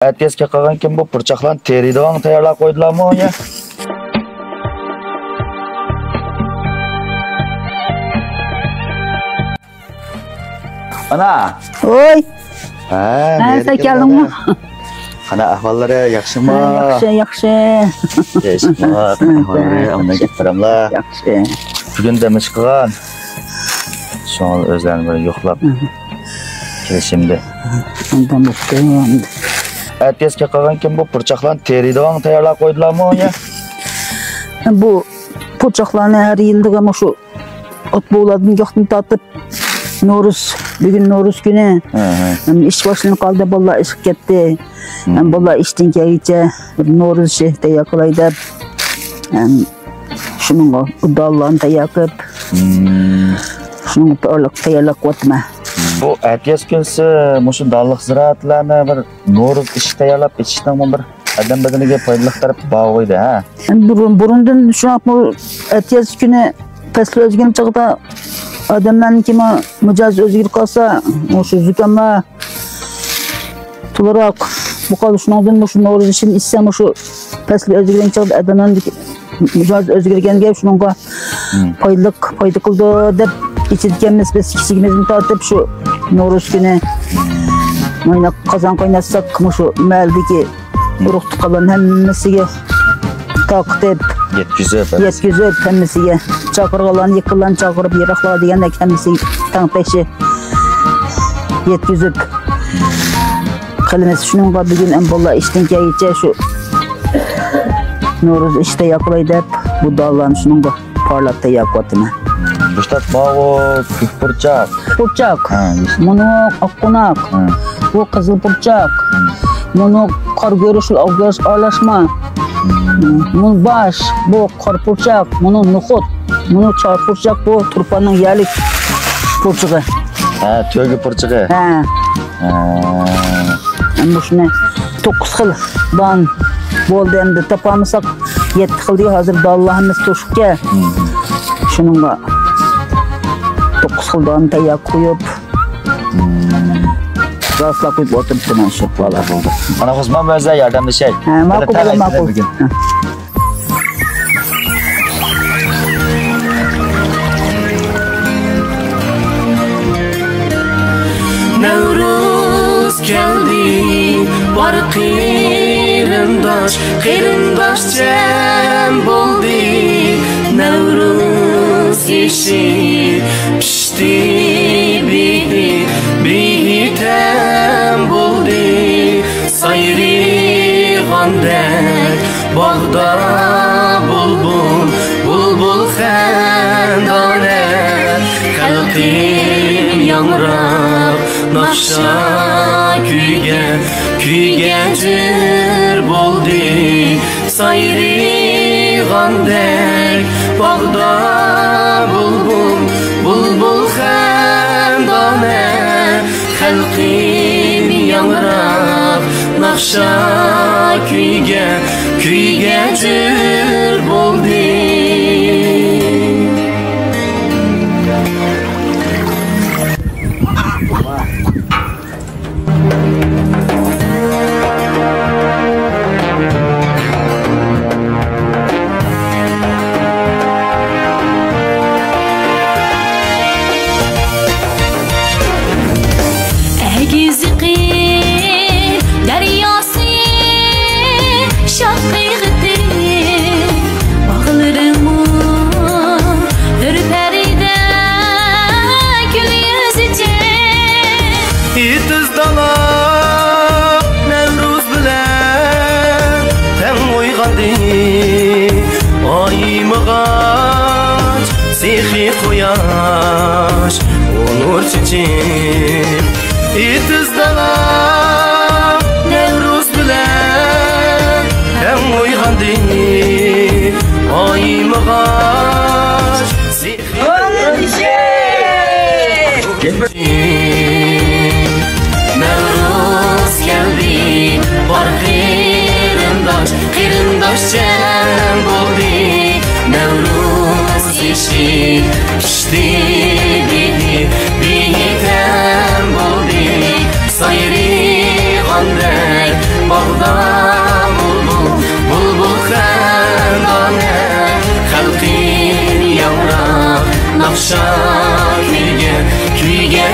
Ertesga qolgan kim bu purchaqlarni teriydigan tayyorlab qo'ydilarmi o'ya? Ana. Oy. Sen keldingmi? Qana ahvollari yaxshimi? Yaxshi. Yaxshi. Ahvollari amna gapiraman. Yaxshi. Bugun demish qilgan. Shol o'zlarini bir yo'qlab kelishimdi. Undan o'tgan. Ertesga qolgan kim bu purchaqlarni teriydigan tayyorlab qo'ydilarmi o'ya? Bu purchaqlarni har yilda mana shu ot bo'ladimi yo'qni tatib Noruz, bugün Noruz günü. İş başlanıp kaldı, balla iş gitti. Balla işten gelince Noruz şehirde yakılaydı. Şunun udallığını da yakıp, şunun tayarlak otma. Bu ertesi günsi, şu dallık ziraatlarını bir Noruz iş tayarlap içişten bir adam bedeniga foydalıq taraf bağıydı ha. Burundan şu an bu ertesi günü pesli özgün çıktı. Adamların kimi mücaz özgür kalsa, şu zükanlar tularak bu kadar şundan şu Noruz için issem şu pesli özgürden çıktı. Adamların mücaz özgürgen gelip şununla fayda kıldı dep içirkenimiz biz kişimizin tartıp şu Noruz günü oynak kazan kaynatsak şu meldeki ruhtu kalan hemmesiga takip yetkizip hemmesiga çakırgalan yıkılan çakırıp yıraklar degende hemmesi tan peşi yetkizip kılmesi şununla bugün en bolla işten gelince şu Noruz işte yapılaydı hep bu dağların şununla parlatta yakıtımı. Buştat bağı purçak. Purçak, bunu akkonak, bu kızıl purçak, bunu kar görüşül avgörüş arlaşma, bunu baş, bu kar purçak, bunu nuhut, bunu çar purçak, bu turpanın yerlik purçağı. Ha, tövgü purçağı. Ha. Bu şuna 9 xildan boldu endi tapamısak 7 xil diye hazır dallahımız toşukka. Şununla 9 xildan tayak koyup rasla koyup oturup hemen şu valla oldu. Ana Osman özler yardımlaşay. Ha, makul. Nevruz geldi, var kıyırındaş cem buldu. Nevruz yeşil pişti, bihitem buldu. Sayri gandek, bağda bulbul xendane. Kalkim yangrab, nakşa küygedir buldu. Sayri gandek, bağda bulbul xendane. Kalkim yangrab, nakşa küygedir buldu. Sihri koyaş, onur çiçim İtiz dala, Nevruz bilen Hem uygandı, ayım ağaç Sihri Nevruz geldi, var kıyırındaş cem buldu. Nevruz yeşil pişti, bihitem buldu. Sayri bağda bulbul xandona xalqin yavraq naqsha kuyga